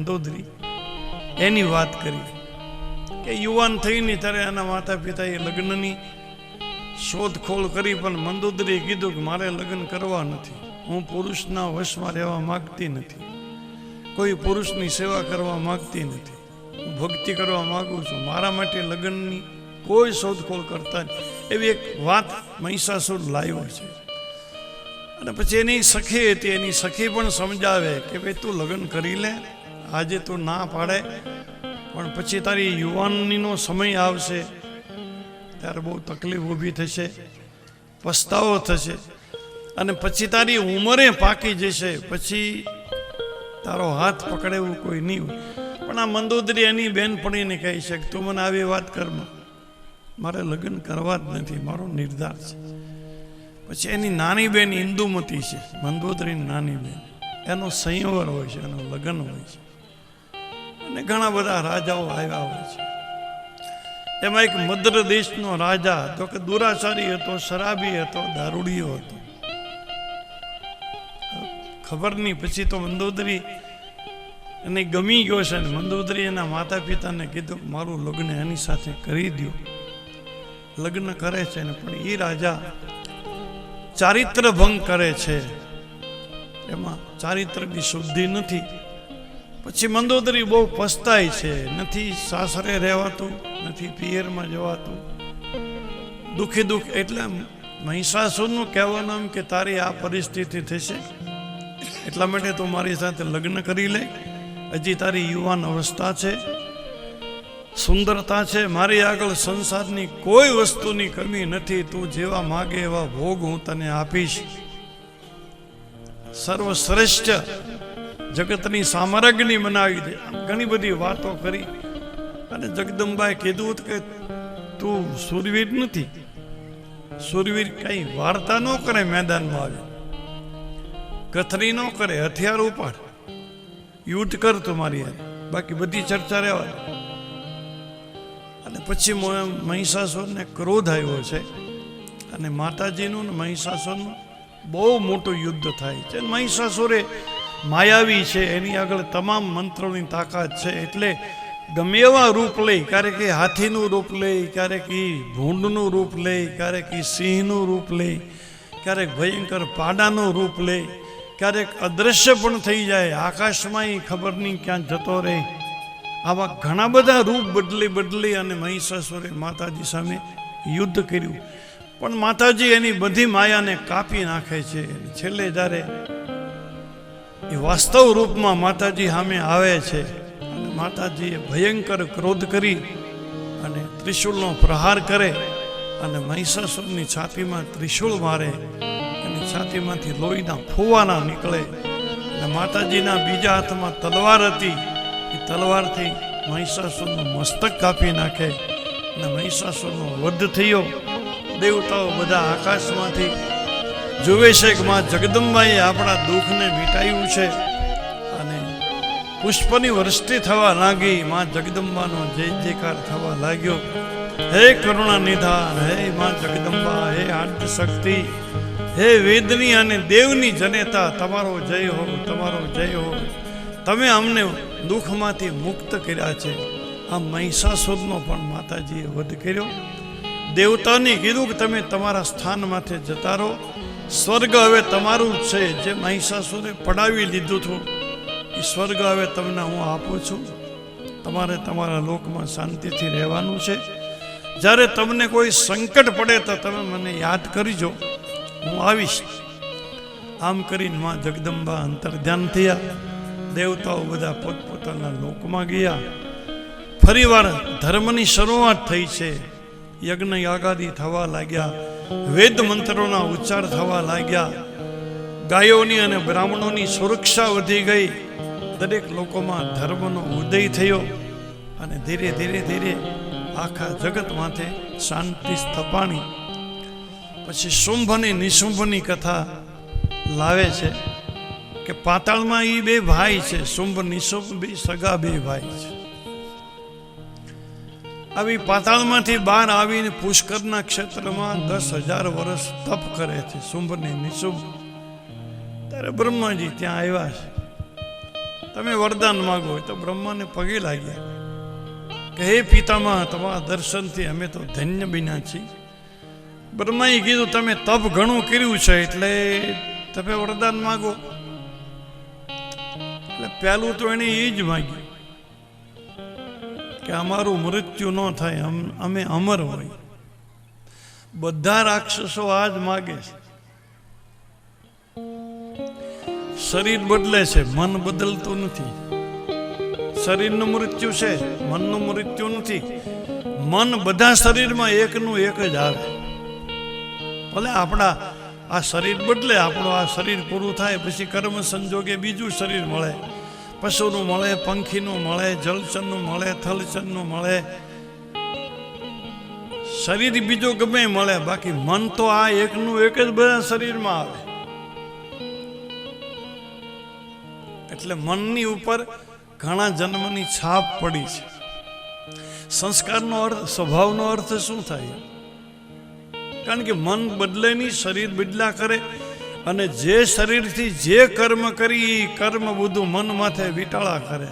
મંદોદરી, એની વાત કરી કે યુવાન થઈને ત્યારે એના માતા પિતાએ લગ્નની શોધખોળ કરી, પણ મંદોદરીએ કીધું કે મારે લગ્ન કરવા નથી, હું પુરુષના વશમાં રહેવા માગતી નથી, કોઈ પુરુષની સેવા કરવા માગતી નથી, હું ભક્તિ કરવા માગું છું, મારા માટે લગ્નની કોઈ શોધખોળ કરતા નહીં. એવી એક વાત મહિષાસુર લાવ્યો છે. અને પછી એની સખી હતી, એની સખી પણ સમજાવે કે ભાઈ તું લગ્ન કરી લે, આજે તું ના પાડે, પણ પછી તારી યુવાનીનો સમય આવશે ત્યારે બહુ તકલીફ ઊભી થશે, પસ્તાવો થશે, અને પછી તારી ઉંમરે પાકી જશે, પછી તારો હાથ પકડે એવું કોઈ નહીં હોય. પણ આ મંદોદરી એની બેનપણીને કહી છે કે તું મને આવી વાત કરમાં, મારે લગ્ન કરવા જ નથી, મારો નિર્ધાર છે. પછી એની નાની બેન ઇન્દુમતી છે, મંદોદરીની નાની બેન, એનો સંયવર હોય છે, એનું લગ્ન હોય છે, અને ઘણા બધા રાજાઓ આવ્યા હોય છે. એમાં એક મદ્ર દેશનો રાજા હતો કે દુરાચારી હતો, શરાબી હતો, દારૂડિયો હતો. ખબર નહીં, પછી તો મંદોદરી એને ગમી ગયો છે ને મંદોદરી એના માતા પિતાને કીધું મારું લગ્ન એની સાથે કરી દો. લગ્ન કરે છે ને પણ એ રાજા ચારિત્ર ભંગ કરે છે, એમાં ચારિત્રની શુદ્ધિ નથી. પછી મંદોદરી બહુ પસ્તાય છે, નથી સાસરે રહેવાતું, નથી પિયરમાં જવાતું, દુઃખી દુઃખ. એટલે મહિષાસુરનું કહેવાનું એમ કે તારી આ પરિસ્થિતિ થશે, એટલા માટે તું મારી સાથે લગ્ન કરી લે, હજી તારી યુવાન અવસ્થા છે, સુંદરતા છે, મારી આગળ સંસારની કોઈ વસ્તુની કમી નથી, તું જેવા માગે એવા ભોગ હું તને આપીશ. સર્વશ્રેષ્ઠ જગતની સામ્રાજ્ઞી બનાવી દે. ઘણી બધી વાતો કરી અને જગદંબાએ કીધું કે તું સુરવીર નથી, સુરવીર કઈ વાર્તા ન કરે, મેદાનમાં આવે કથરી ન કરે, હથિયાર ઉપાડ, યુદ્ધ કર તમારી યાર, બાકી બધી ચર્ચા રહેવા. અને પછી મહિષાસુરને ક્રોધ આવ્યો છે, અને માતાજીનું ને મહિષાસુરનું બહુ મોટું યુદ્ધ થાય છે. મહિષાસુરે માયાવી છે, એની આગળ તમામ મંત્રોની તાકાત છે, એટલે ગમે એવા રૂપ લઈ, ક્યારેક એ હાથીનું રૂપ લે, ક્યારેક એ ભૂંડનું રૂપ લે, ક્યારેક એ સિંહનું રૂપ લે, ક્યારેક ભયંકર પાડાનું રૂપ લે, ક્યારેક અદ્રશ્ય પણ થઈ જાય, આકાશમાં એ ખબર નહીં ક્યાં જતો રહે. આવા ઘણા બધા રૂપ બદલી અને મહિષાસુરે માતાજી સામે યુદ્ધ કર્યું. પણ માતાજી એની બધી માયાને કાપી નાખે છે. છેલ્લે જ્યારે એ વાસ્તવ રૂપમાં માતાજી સામે આવે છે, અને માતાજીએ ભયંકર ક્રોધ કરી અને ત્રિશૂળનો પ્રહાર કરે અને મહિષાસુરની છાતીમાં ત્રિશૂળ મારે, એની છાતીમાંથી લોહીના ફુવારા નીકળે. અને માતાજીના બીજા હાથમાં તલવાર હતી, એ તલવારથી મહિષાસુરનું મસ્તક કાપી નાખે અને મહિષાસુરનો વધ થયો. દેવતાઓ બધા આકાશમાંથી જોવે છે કે માં જગદંબાએ આપણા દુઃખને મિટાવ્યું છે, અને પુષ્પની વૃષ્ટિ થવા લાગી. માં જગદંબાનો જય જયકાર થવા લાગ્યો. હે કરુણા નિધાન, હે માં જગદંબા, હે આદ્ય શક્તિ, હે વેદની અને દેવની જનેતા, તમારો જય હો, તમારો જય હો. તમે અમને દુઃખમાંથી મુક્ત કર્યા છે. આ મહિષાસુરનો પણ માતાજીએ વધ કર્યો. દેવતાને કીધું કે તમે તમારા સ્થાનમાંથી જતા રહો, સ્વર્ગ હવે તમારું જ છે. જે મહિષાસુરે પડાવી લીધું હતું એ સ્વર્ગ હવે તમને હું આપું છું. તમારે તમારા લોકમાં શાંતિથી રહેવાનું છે. જ્યારે તમને કોઈ સંકટ પડે તો તમે મને યાદ કરજો, હું આવીશ. આમ કરીને માં જગદંબા અંતર્ધ્યાન થયા. દેવતાઓ બધા પોતપોતાના લોકમાં ગયા. ફરીવાર ધર્મની શરૂઆત થઈ છે. યજ્ઞ યાગાદી થવા લાગ્યા, વેદ મંત્રોના ઉચ્ચાર થવા લાગ્યા, ગાયોની અને બ્રાહ્મણોની સુરક્ષા વધી ગઈ. દરેક લોકોમાં ધર્મનો ઉદય થયો, અને ધીરે ધીરે ધીરે આખા જગત માથે શાંતિ સ્થપાણી. પછી શુંભ અને નિશુંભની કથા લાવે છે કે પાતાળમાં એ બે ભાઈ છે, શુંભ નિશુંભ બે સગા બે ભાઈ છે. આવી પાતાળમાંથી બહાર આવીને પુષ્કરના ક્ષેત્રમાં 10,000 વર્ષ તપ કરે છે શુંભ ને નિશુંભ. ત્યારે બ્રહ્માજી ત્યાં આવ્યા છે. તમે વરદાન માગો હોય તો બ્રહ્માને પગે લાગ્યા કે હે પિતામહ, તમારા દર્શનથી અમે તો ધન્ય બન્યા છીએ. બ્રહ્માએ કીધું તમે તપ ઘણું કર્યું છે એટલે તમે વરદાન માગો. એટલે પહેલું તો એને એ જ માગ્યું કે અમારું મૃત્યુ ન થાય, અમે અમર હોય. બધા રાક્ષસો આ જ માગે છે. શરીર બદલે છે, મન બદલતું નથી. શરીરનું મૃત્યુ છે, મનનું મૃત્યુ નથી. મન બધા શરીરમાં એકનું એક જ આવે. ભલે આપણા આ શરીર બદલે, આપણું આ શરીર પૂરું થાય પછી કર્મ સંજોગે બીજું શરીર મળે. પશુનું મળે, પંખીનું મળે, જળચરનું મળે, થલચરનું મળે, શરીર બીજું ગમે મળે. બાકી મન તો આ એકનું એક જ બધા શરીરમાં આવે. એટલે મનની ઉપર ઘણા જન્મની છાપ પડી છે. સંસ્કારનો અર્થ, સ્વભાવનો અર્થ શું થાય? કારણ કે મન બદલે નહીં, શરીર બદલા કરે. અને જે શરીરથી જે કર્મ કરી એ કર્મ બધું મન માથે વિટાળા કરે.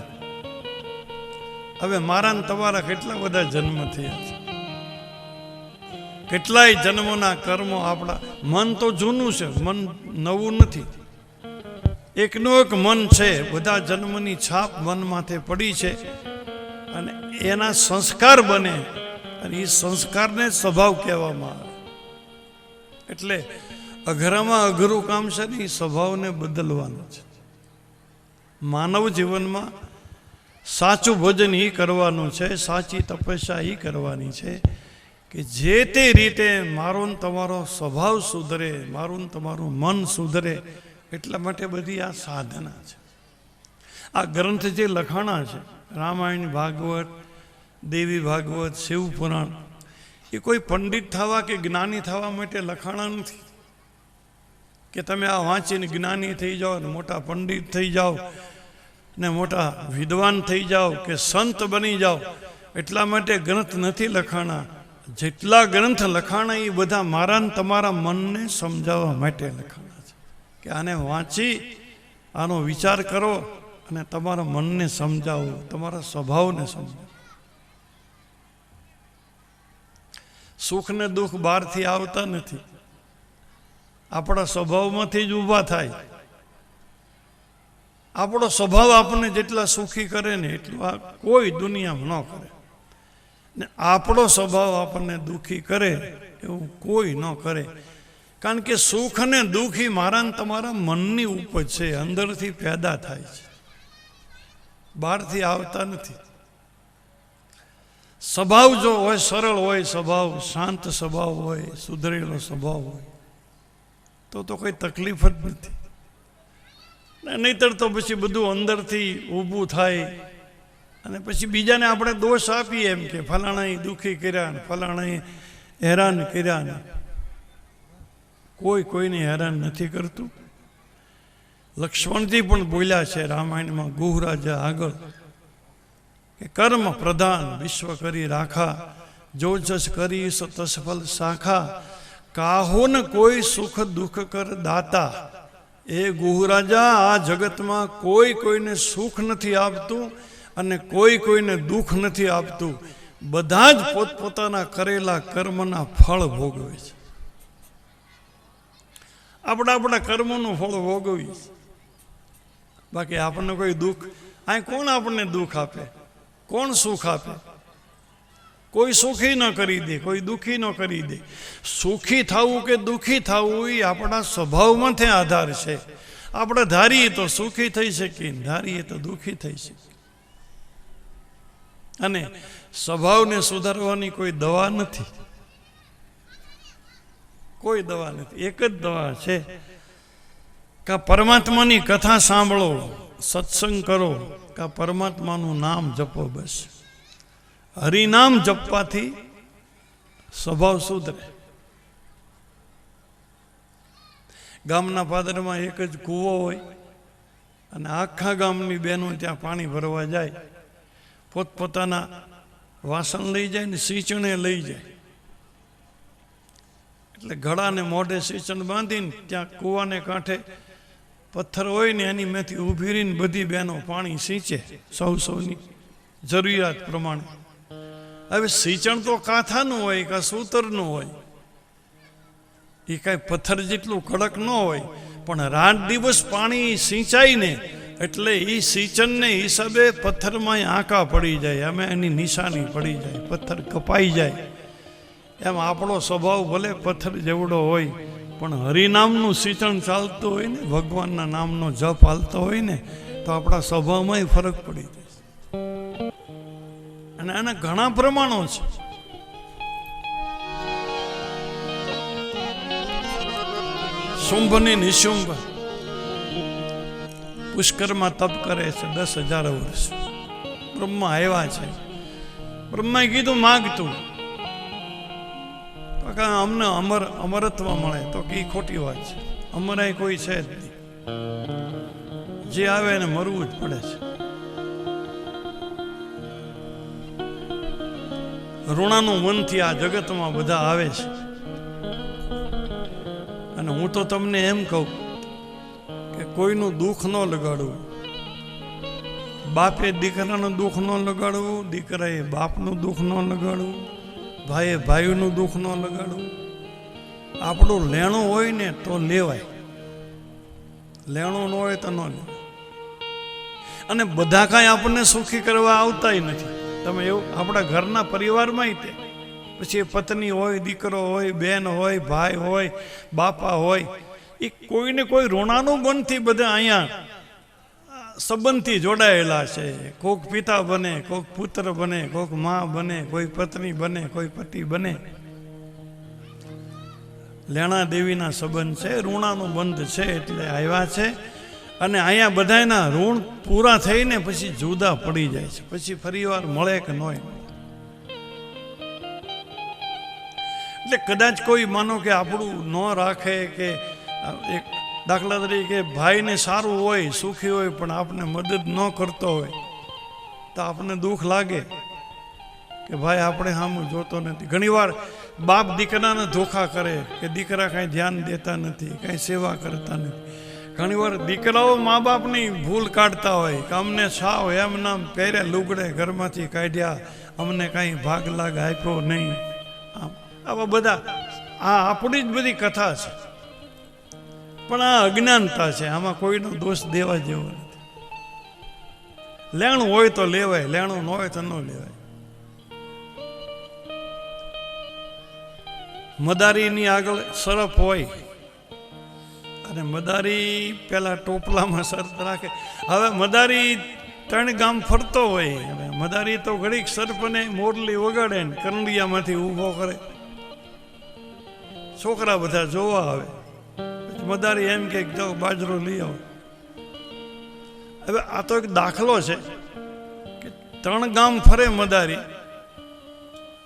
હવે મારા ને તમારા કેટલા બધા જન્મ થયા છે, કેટલાય જન્મોના કર્મો આપણા. મન તો જૂનું છે, મન નવું નથી. એકનું એક મન છે, બધા જન્મની છાપ મન માથે પડી છે. અને એના સંસ્કાર બને અને એ સંસ્કારને સ્વભાવ કહેવામાં આવે. એટલે અઘરામાં અઘરું કામ છે ને એ સ્વભાવને બદલવાનું છે. માનવ જીવનમાં સાચું ભજન એ કરવાનું છે, સાચી તપસ્યા એ કરવાની છે કે જે તે રીતે મારો ને તમારો સ્વભાવ સુધરે, મારું ને તમારું મન સુધરે. એટલા માટે બધી આ સાધના છે. આ ગ્રંથ જે લખાણા છે, રામાયણ, ભાગવત, દેવી ભાગવત, શિવપુરાણ, એ કોઈ પંડિત થવા કે જ્ઞાની થવા માટે લખાણા નથી કે તમે આ વાંચીને જ્ઞાની થઈ જાઓ ને મોટા પંડિત થઈ જાઓ ને મોટા વિદ્વાન થઈ જાઓ કે સંત બની જાઓ. એટલા માટે ગ્રંથ નથી લખાણા. જેટલા ગ્રંથ લખાણા એ બધા મારા ને તમારા મનને સમજાવવા માટે લખાણા છે કે આને વાંચી આનો વિચાર કરો અને તમારા મનને સમજાવો, તમારા સ્વભાવને સમજાવો. સુખ ને દુઃખ બહારથી આવતા નથી, આપણા સ્વભાવમાંથી જ ઊભા થાય. આપણો સ્વભાવ આપણને જેટલા સુખી કરે ને એટલું આ કોઈ દુનિયામાં ન કરે. ને આપણો સ્વભાવ આપણને દુઃખી કરે એવું કોઈ ન કરે. કારણ કે સુખ અને દુઃખી મારા ને તમારા મનની ઉપજ છે, અંદરથી પેદા થાય છે, બહારથી આવતા નથી. સ્વભાવ જો હોય, સરળ હોય સ્વભાવ, શાંત સ્વભાવ હોય, સુધરેલો સ્વભાવ હોય તો કોઈ તકલીફ જ નથી. નહીતર તો પછી બધું અંદરથી ઊભું થાય અને પછી બીજાને આપણે દોષ આપીએ એમ કે ફલાણાએ દુઃખી કર્યા ને ફલાણાએ હેરાન કર્યા ને. કોઈ કોઈને હેરાન નથી કરતું. લક્ષ્મણજી પણ બોલ્યા છે રામાયણમાં ગુહરાજા આગળ કે કર્મ પ્રધાન વિશ્વ કરી રાખા, જો જસ કરી તસફલ શાખા, કાહો ન કોઈ સુખ દુઃખ કર દાતા. એ ગુહરાજા, આ જગતમાં કોઈ કોઈને સુખ નથી આપતું અને કોઈ કોઈને દુઃખ નથી આપતું. બધા જ પોતપોતાના કરેલા કર્મના ફળ ભોગવે છે. આપણા કર્મોનું ફળ ભોગવીએ. બાકી આપણને કોઈ દુઃખ, અહીં કોણ આપણને દુઃખ આપે, કોણ સુખ આપે? કોઈ સુખી ન કરી દે, કોઈ દુઃખી ન કરી દે. સુખી થવું કે દુઃખી થવું એ આપણા સ્વભાવમાંથી આધાર છે. આપણે ધારીએ તો સુખી થઈ શકીએ, ધારીએ તો દુઃખી થઈ શકીએ. અને સ્વભાવને સુધારવાની કોઈ દવા નથી, કોઈ દવા નથી. એક જ દવા છે કે પરમાત્માની કથા સાંભળો, સત્સંગ કરો, કે પરમાત્માનું નામ જપો. બસ હરિનામ જપવાથી સ્વભાવ સુધરે. ગામના પાદરમાં એક જ કૂવો હોય અને આખા ગામની બહેનો ત્યાં પાણી ભરવા જાય, પોતપોતાના વાસણ લઈ જાય ને સિંચણે લઈ જાય. એટલે ઘડાને મોઢે સિંચણ બાંધીને ત્યાં કૂવાને કાંઠે પથ્થર હોય ને એની મેથી ઊભી રહીને બધી બહેનો પાણી સિંચે સૌની જરૂરિયાત પ્રમાણે. હવે સિંચણ તો કાંથાનું હોય કે સૂતરનું હોય, એ કાંઈ પથ્થર જેટલું કડક ન હોય, પણ રાત દિવસ પાણી સિંચાય ને એટલે એ સિંચનને હિસાબે પથ્થરમાં આંકા પડી જાય, અમે એની નિશાની પડી જાય, પથ્થર કપાઈ જાય. એમ આપણો સ્વભાવ ભલે પથ્થર જેવડો હોય, પણ હરિનામનું સિંચન ચાલતું હોય ને, ભગવાનના નામનો જપ હાલતો હોય ને, તો આપણા સ્વભાવમાં ફરક પડી જાય. અને આના ઘણા પ્રમાણો છે. શુંભ ને નિશુંભ પુષ્કરમાં તપ કરે છે 10,000 વર્ષ. બ્રહ્મા આવ્યા છે. બ્રહ્માએ કીધું માગતું તો અમને અમરત્વ મળે, તો કે ખોટી વાત છે. અમરાય કોઈ છે જ નહીં, જે આવે એને મરવું જ પડે છે. ઋણાનું મનથી આ જગતમાં બધા આવે છે. અને હું તો તમને એમ કહું કે કોઈનું દુઃખ ન લગાડવું. બાપે દીકરાનું દુઃખ ન લગાડવું, દીકરાએ બાપનું દુઃખ ન લગાડવું, ભાઈએ ભાઈનું દુઃખ ન લગાડવું. આપણું લેણું હોય ને તો લેવાય, લેણું ન હોય તો ન લેવાય. અને બધા કાંઈ આપણને સુખી કરવા આવતાય નથી. તમે એવું આપણા ઘરના પરિવારમાં તે પછી પત્ની હોય, દીકરો હોય, બેન હોય, ભાઈ હોય, બાપા હોય, એ કોઈને કોઈ ઋણાનું બનથી બધા અહીંયા સંબંધથી જોડાયેલા છે. કોઈક પિતા બને, કોઈક પુત્ર બને, કોઈક મા બને, કોઈ પત્ની બને, કોઈ પતિ બને. લેણા દેવીના સંબંધ છે, ઋણાનું બંધ છે એટલે આવ્યા છે. અને અહીંયા બધાના ઋણ પૂરા થઈને પછી જુદા પડી જાય છે, પછી ફરીવાર મળે કે ન મળે. એટલે કદાચ કોઈ માનો કે આપણું ન રાખે, કે એક દાખલા તરીકે ભાઈને સારું હોય, સુખી હોય, પણ આપણે મદદ ન કરતો હોય તો આપણને દુઃખ લાગે કે ભાઈ આપણે સામું જોતો નથી. ઘણીવાર બાપ દીકરાને ધોખા કરે કે દીકરા કાંઈ ધ્યાન દેતા નથી, કાંઈ સેવા કરતા નથી. ઘણીવાર દીકરાઓ મા બાપની ભૂલ કાઢતા હોય કે અમને સાવ એમ નામ પહેર્યા લુગડે ઘરમાંથી કાઢ્યા, અમને કાંઈ ભાગ લાગ આપ્યો નહીં. આવા બધા આ આપણી જ બધી કથા છે, પણ આ અજ્ઞાનતા છે. આમાં કોઈનો દોષ દેવા જેવો નથી. લેણું હોય તો લેવાય, લેણું ન હોય તો ન લેવાય. મદારીની આગળ સરપ હોય અને મદારી પેલા ટોપલામાં શરત રાખે. હવે મદારી 3 ગામ ફરતો હોય, હવે મદારી તો ઘડીક સર્પને મોરલી વગાડે ને કરંડિયામાંથી ઊભો કરે, છોકરા બધા જોવા આવે. મદારી એમ કે જાઓ બાજરો લઈ આવો. હવે આ તો એક દાખલો છે કે 3 ગામ ફરે મદારી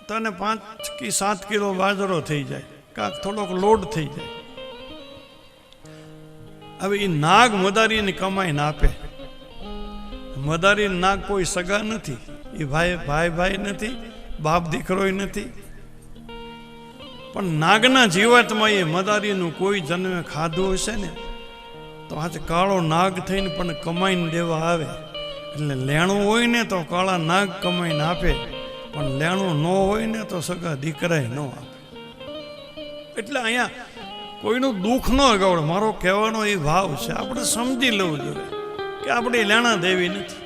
તો એને 5 કે 7 કિલો બાજરો થઈ જાય, કાંક થોડોક લોડ થઈ જાય. હવે એ નાગ મદારીની કમાઈને આપે. મદારી નાગ કોઈ સગા નથી, એ ભાઈ નથી, બાપ દીકરોય નથી. પણ નાગના જીવાતમાં એ મદારીનું કોઈ જન્મે ખાધું હશે ને તો આજે કાળો નાગ થઈને પણ કમાઈને દેવા આવે. એટલે લેણું હોય ને તો કાળા નાગ કમાઈને આપે, પણ લેણું ન હોય ને તો સગા દીકરાય ન આપે. એટલે અહીંયા કોઈનું દુઃખ ન અગાવડે. મારો કહેવાનો એ ભાવ છે, આપણે સમજી લેવું જોઈએ કે આપણે લેણા દેવી નથી.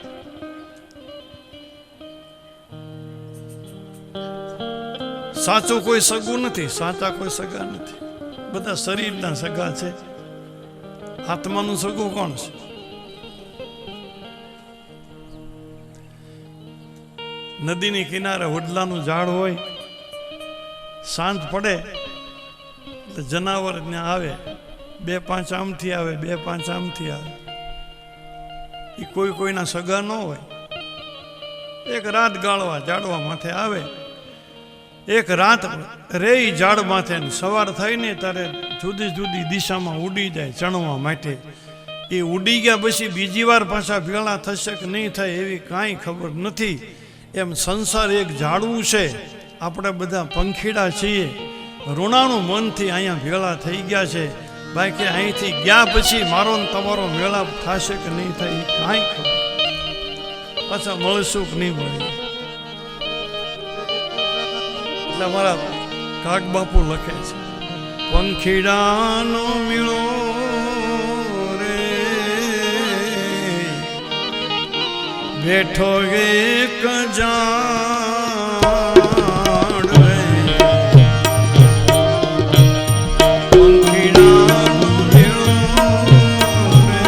સાચું કોઈ સગું નથી, સાચા કોઈ સગા નથી. બધા શરીરના સગા છે. આત્માનું સગું કોણ છે? નદીની કિનારે વડલાનું ઝાડ હોય, સાંજ પડે એટલે જનાવર ત્યાં આવે, 2-5 આમથી આવે, 2-5 આમથી આવે. એ કોઈના સગા ન હોય. એક રાત ગાળવા ઝાડવા માથે આવે, એક રાત રે ઝાડ માથે, સવાર થઈને ત્યારે જુદી જુદી દિશામાં ઉડી જાય ચણવા માટે. એ ઉડી ગયા પછી બીજી વાર પાછા ભેળા થશે કે નહીં થાય એવી કાંઈ ખબર નથી. એમ સંસાર એક ઝાડવું છે, આપણે બધા પંખીડા છીએ, ઋણાનું મનથી અહીંયા ભેળા થઈ ગયા છે. ભાઈ કે અહીંથી ગયા પછી મારો ને તમારો મેળાપ થશે કે નહીં થાય એ કાંઈ ખબર, પાછા મળશું કે નહીં મળે. એટલે મારા કાક બાપુ લખે છે, પંખીડાનો મેળો રે બેઠો એક જાણ રે, પંખીડાનો મેળો રે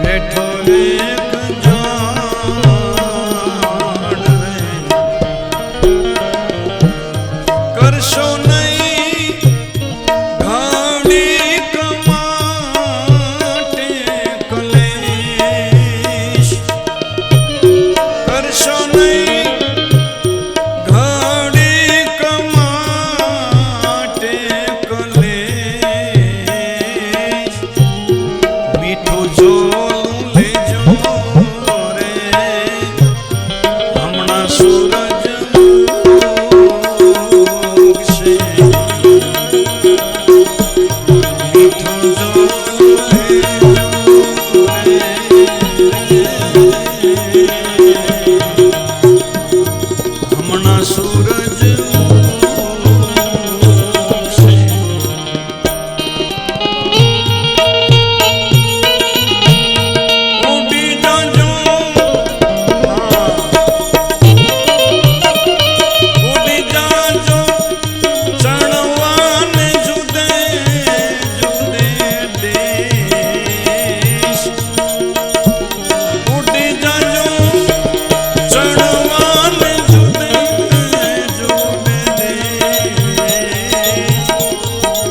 બેઠો એક જાણ રે, કરશો નહીં ઘાણી કમાટે કલેશ, કરશો નહીં ઘાણી કમાટે કલેશ, મીઠું જોલું લેજો રે હમણાં સૂરજ ઉગશે, મીઠું જોલું લેજો રે હમણાં સૂરજ ઉગશે. ઉડી જાજો, ઉડી જાજો ચણવાને જુદે જુદે દેશ, ઉડી જાજો ચણવાને જુદે જુદે દેશ,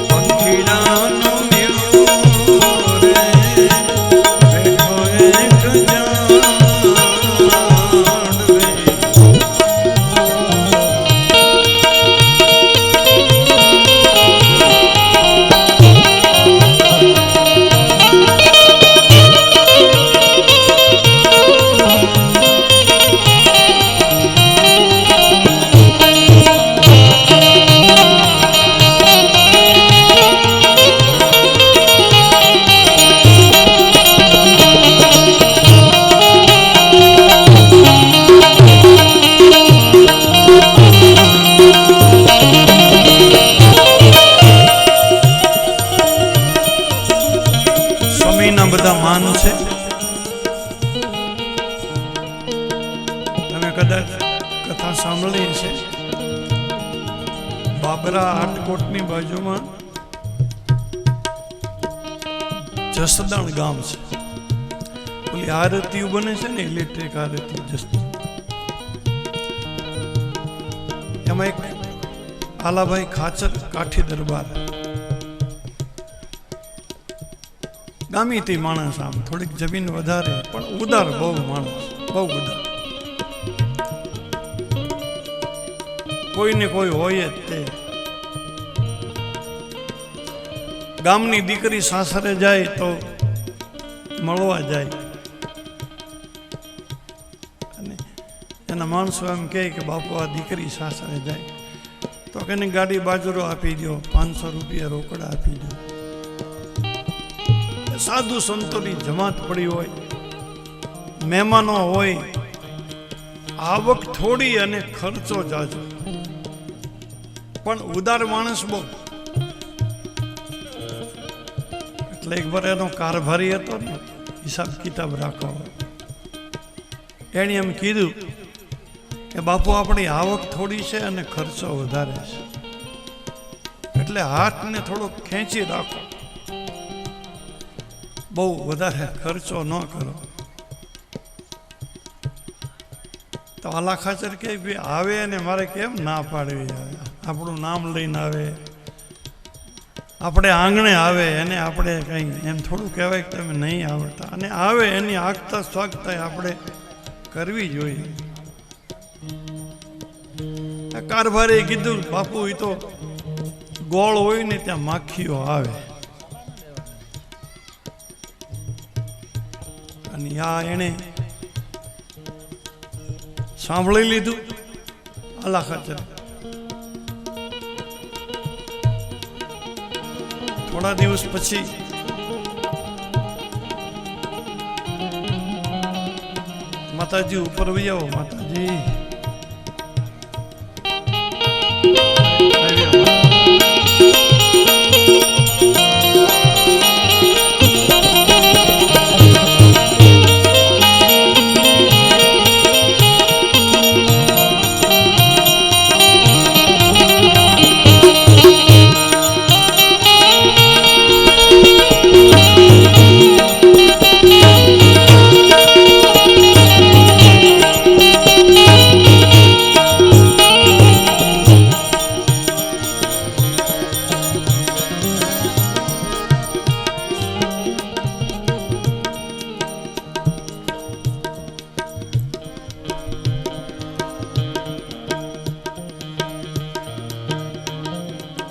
પંખીડાનો મેળો રે બેઠો એક જાણ રે. સ્વામીના બધા માન છે. તમે કદાચ કથા સાંભળી છે. બાબરા આટકોટની બાજુમાં જસદણ ગામ છે. ઓલી આરતીઓ બને છે ને, ઇલેક્ટ્રિક આરતી જસદણ, એમાં એક આલાભાઈ ખાચર કાઠી દરબાર, ગામીતી માણસ, આમ થોડીક જમીન વધારે પણ ઉદાર બહુ માણસ, બહુ ઉદાર. કોઈને કોઈ હોય જ તે. ગામની દીકરી સાસરે જાય તો મળવા જાય, અને એના માણસો એમ કહે કે બાપુ આ દીકરી સાસરે જાય તો કે એને ગાડી બાજરો આપી દો, 500 રૂપિયા રોકડા આપી દો. સાધુ સંતોની જમાત પડી હોય, મહેમાનો હોય, આવક થોડી અને ખર્ચો જાજો, પણ ઉદાર માણસ બહુ. એટલે એક વાર એનો કારભારી હતો ને, હિસાબ કિતાબ રાખો, એણે એમ કીધું કે બાપુ આપણી આવક થોડી છે અને ખર્ચો વધારે છે, એટલે હાથને થોડોક ખેંચી રાખો, બહુ વધારે ખર્ચો ન કરો. તો આલા ખાચર કે ભાઈ આવે અને મારે કેમ ના પાડવી, આપણું નામ લઈને આવે, આપણે આંગણે આવે, એને આપણે કંઈ એમ થોડું કહેવાય કે તમે નહીં આવડતા, અને આવે એની આગતા સ્વાગતા આપણે કરવી જોઈએ. કારભારે કીધું બાપુ એ તો ગોળ હોય ને ત્યાં માખીઓ આવે, અને આ એણે સાંભળી લીધું. આલા ખાચર થોડા દિવસ પછી માતાજી ઉપર વહી આવો માતાજી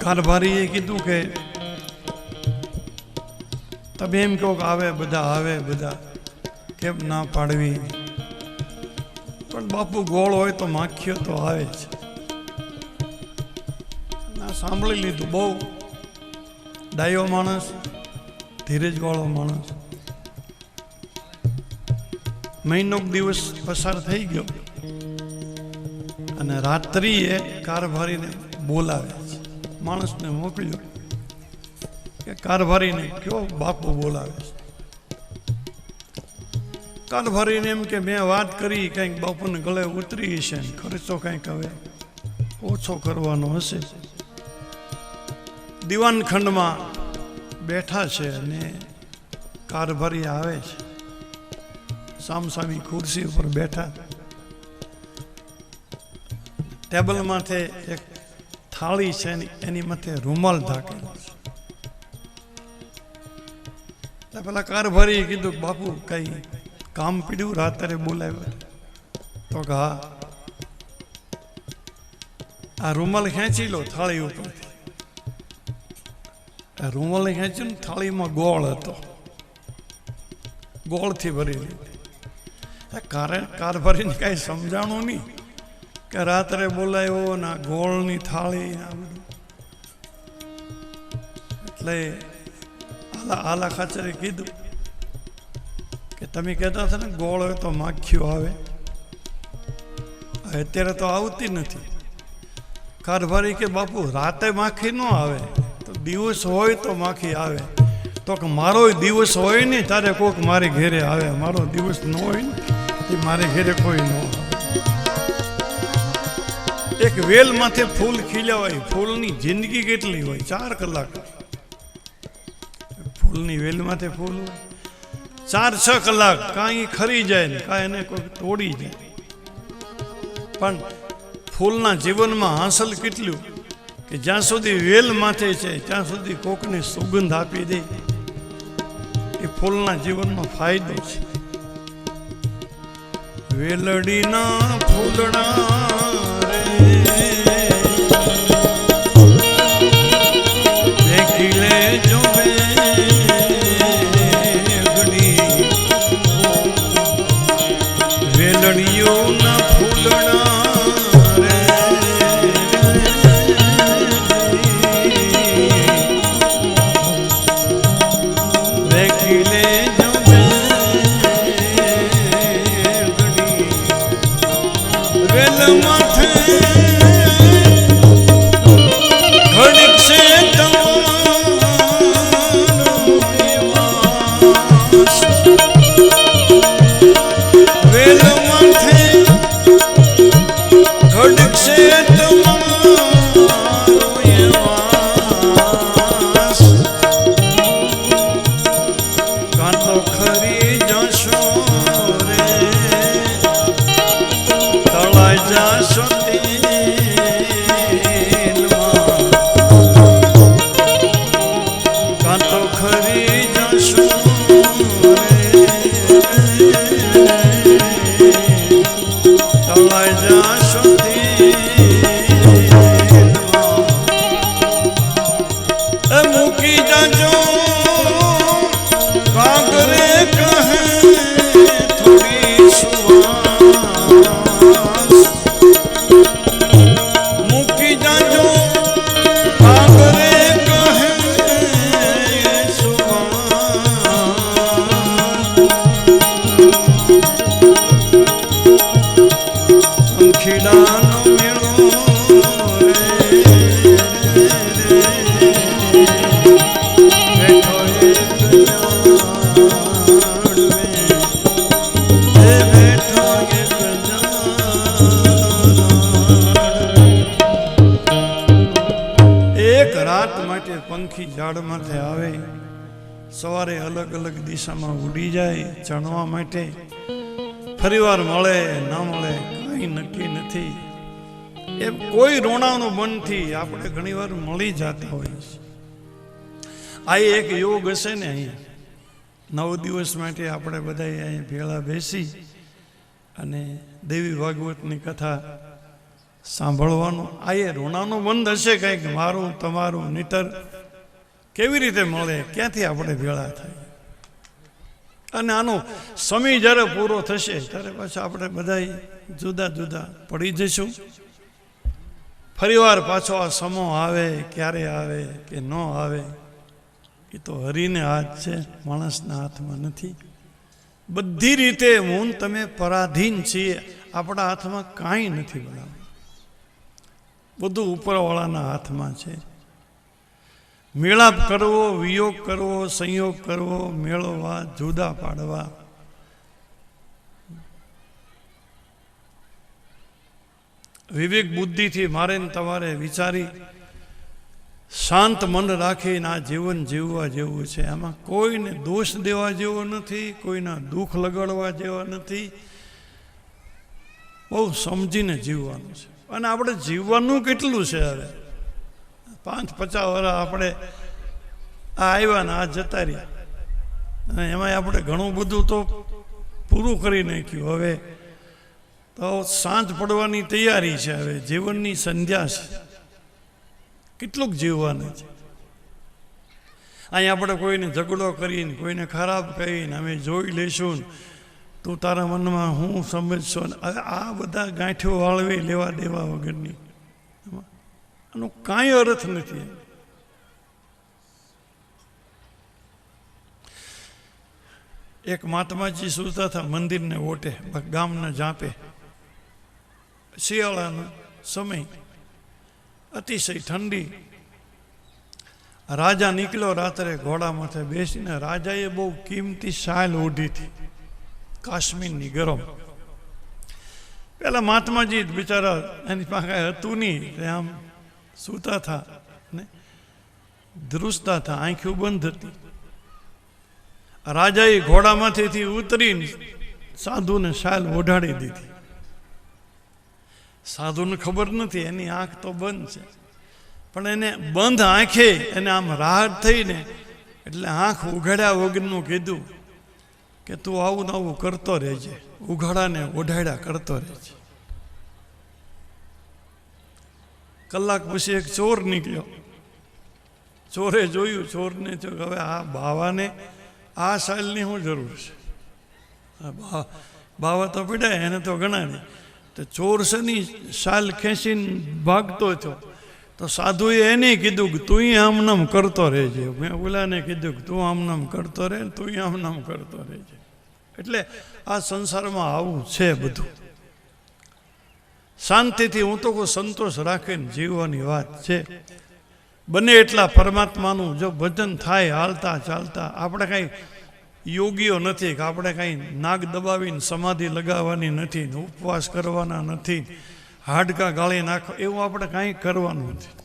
કારભારીએ કીધું કે તમે એમ કહો કે આવે બધા કેમ ના પાડવી, પણ બાપુ ગોળ હોય તો માખીઓ તો આવે છે. ના સાંભળી લીધું. બહુ ડાયો માણસ, ધીરજ વાળો માણસ. મહિનો દિવસ પસાર થઈ ગયો અને રાત્રિએ કારભારીને બોલાવે છે. માણસને મોકલ્યો કે કારભારીને કયો બાપુ બોલાવે છે. કારભારીને એમ કે મેં વાત કરી કંઈક બાપુને ગળે ઉતરી હશે, ખર્ચો કંઈક હવે ઓછો કરવાનો હશે. દીવાનખંડમાં બેઠા છે અને કારભારી આવે છે. સામસામી ખુરશી ઉપર બેઠા. ટેબલ માથે એક થાળી છે એની માથે રૂમાલ ઢાંકેલો છે. પેલા કારભારીએ કીધું બાપુ કઈ કામ પીડ્યું, રાત્રે બોલાવ્યો? તો કે હા. આ રૂમાલ ખેંચી લો થાળી ઉપરથી. આ રૂમાલ ખેંચ્યું ને થાળીમાં ગોળ હતો, ગોળથી ભરી લીધી. કારભારીને કાંઈ સમજાણું નહીં કે રાત્રે બોલાવ્યો ના ગોળની થાળી ના બધું. એટલે આલા ખાચરે કીધું કે તમે કહેતા હતા ને ગોળ હોય તો માખીઓ આવે, અત્યારે તો આવતી નથી. કારભારી કે બાપુ રાતે માખી ન આવે તો દિવસ હોય તો માખી આવે. તો કે મારો દિવસ હોય ને તારે કોઈક મારે ઘેરે આવે, મારો દિવસ ન હોય ને એ મારે ઘેરે કોઈ ન આવે. એક વેલ માથે ફૂલ ખીલ્યા હોય, ફૂલની જિંદગી કેટલી હોય? 4 કલાક. ફૂલની વેલ માથે ફૂલ હોય 4-6 કલાક. કાંઈ ખરી જાય ને કાંઈ એને કોઈ તોડી જાય. પણ ફૂલના જીવનમાં હાંસલ કેટલું કે જ્યાં સુધી વેલ માથે છે ત્યાં સુધી કોકને સુગંધ આપી દે એ ફૂલના જીવનમાં ફાયદો છે. વેલડીના ફૂલડા સવારે અલગ અલગ દિશામાં ઉડી જાય ચણવા માટે, ફરીવાર મળે ન મળે કાંઈ નક્કી નથી. એમ કોઈ રોણાનો મનથી આપણે ઘણીવાર મળી જતા હોઈએ છીએ. આ એક યોગ હશે ને અહીંયા 9 દિવસ માટે આપણે બધા અહીંયા ભેળા બેસી અને દેવી ભાગવતની કથા સાંભળવાનો. આ એ રોણાનો બંધ હશે કંઈક મારું તમારું નીતર કેવી રીતે મળે, ક્યાંથી આપણે ભેળા થાય. અને આનો સમય જ્યારે પૂરો થશે ત્યારે પાછા આપણે બધા જુદા જુદા પડી જઈશું. ફરીવાર પાછો આ સમો આવે, ક્યારે આવે કે ન આવે એ તો હરીને હાથ છે, માણસના હાથમાં નથી. બધી રીતે હું તમે પરાધીન છીએ, આપણા હાથમાં કાંઈ નથી. બનાવ બધું ઉપરવાળાના હાથમાં છે. મેળાપ કરવો, વિયોગ કરવો, સંયોગ કરવો, મેળવવા, જુદા પાડવા, વિવેક બુદ્ધિથી મારે ને તમારે વિચારી શાંત મન રાખીને આ જીવન જીવવા જેવું છે. આમાં કોઈને દોષ દેવા જેવો નથી, કોઈના દુઃખ લગાડવા જેવા નથી. બહુ સમજીને જીવવાનું છે. અને આપણે જીવવાનું કેટલું છે? હવે 5-50 વર્ષ આપણે આ આવ્યા ને આ જતા રહ્યા, અને એમાં આપણે ઘણું બધું તો પૂરું કરી નાખ્યું. હવે તો સાંજ પડવાની તૈયારી છે. હવે જીવનની સંધ્યા છે. કેટલુંક જીવવાનું છે. અહીં આપણે કોઈને ઝઘડો કરીને, કોઈને ખરાબ કહીને અમે જોઈ લઈશું, તું તારા મનમાં હું સમજશો ને આ બધા ગાંઠીઓ વાળવી લેવા દેવા વગરની, આનો કાંઈ અર્થ નથી. એક મહાત્માજી સૂતા હતા મંદિરને ઓટે, ગામના જાપે. શિયાળાનો સમય, અતિશય ઠંડી. રાજા નીકળ્યો રાત્રે ઘોડા માથે બેસીને. રાજાએ બહુ કિંમતી શાલ ઓઢી હતી, કાશ્મીરની ગરમ. પેલા મહાત્માજી બિચારા એની પાસે હતું નહીં, આમ સૂતા હતા ને ધ્રુસતા હતા, આંખો બંધ હતી. રાજાએ ઘોડામાંથી ઉતરીને સાધુને શાલ ઓઢાડી દીધી. સાધુને ખબર નથી, એની આંખ તો બંધ છે, પણ એને બંધ આંખે એને આમ રાહત થઈને એટલે આંખ ઉઘાડ્યા વગરનું કીધું કે તું આવું ને આવું કરતો રહેજે, ઉઘાડાને ઓઢાડ્યા કરતો રહેજે. કલાક પછી એક ચોર નીકળ્યો. ચોરે જોયું, ચોરને જોયું હવે આ બાવાને આ શાલની શું જરૂર છે? બાવા તો પીડાય, એને તો ઘણા નહીં. તો ચોર શની શાલ ખેંચીને ભાગતો હતો. તો સાધુએ એને કીધું કે તું આમનામ કરતો રહેજે. મેં ઓલાને કીધું કે તું આમનામ કરતો રહે, તું આમનામ કરતો રહેજે. એટલે આ સંસારમાં આવું છે બધું. શાંતિથી હું તો કોઈ સંતોષ રાખીને જીવવાની વાત છે. બને એટલા પરમાત્માનું જો ભજન થાય હાલતા ચાલતા. આપણે કાંઈ યોગીઓ નથી કે આપણે કાંઈ નાક દબાવીને સમાધિ લગાવવાની નથી, ઉપવાસ કરવાના નથી, હાડકા ગાળી નાખો, એવું આપણે કાંઈ કરવાનું નથી.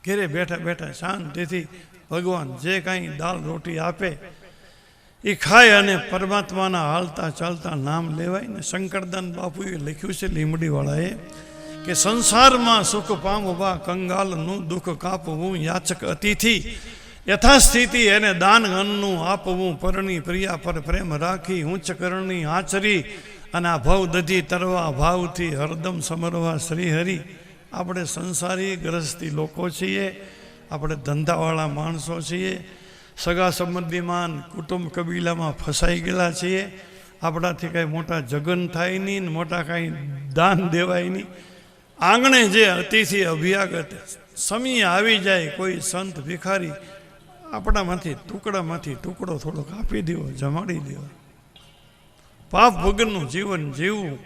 ઘેરે બેઠા બેઠા શાંતિથી ભગવાન જે કાંઈ દાળ રોટી આપે એ ખાય અને પરમાત્માના હાલતા ચાલતા નામ લેવાય ને. શંકરદાન બાપુએ લખ્યું છે લીમડીવાળાએ કે સંસારમાં સુખ પામવા કંગાલનું દુઃખ કાપવું, યાચક અતિથિ યથાસ્થિતિ એને દાન અન્નનું આપવું, પરણી પ્રિયા પર પ્રેમ રાખી, ઉચ્ચ કરણી આચરી અને આ ભવ દધી તરવા ભાવથી હરદમ સમરવા શ્રીહરિ. આપણે સંસારી ગ્રસ્તી લોકો છીએ, આપણે ધંધાવાળા માણસો છીએ, સગા સંબંધીમાન કુટુંબ કબીલામાં ફસાઈ ગયેલા છીએ. આપણાથી કાંઈ મોટા જગન થાય નહીં ને મોટા કાંઈ દાન દેવાય નહીં. આંગણે જે અતિથિ અભ્યાગત સમય આવી જાય કોઈ સંત ભિખારી, આપણામાંથી ટુકડો થોડોક આપી દેવો, જમાડી દેવો. પાપ વગરનું જીવન જીવવું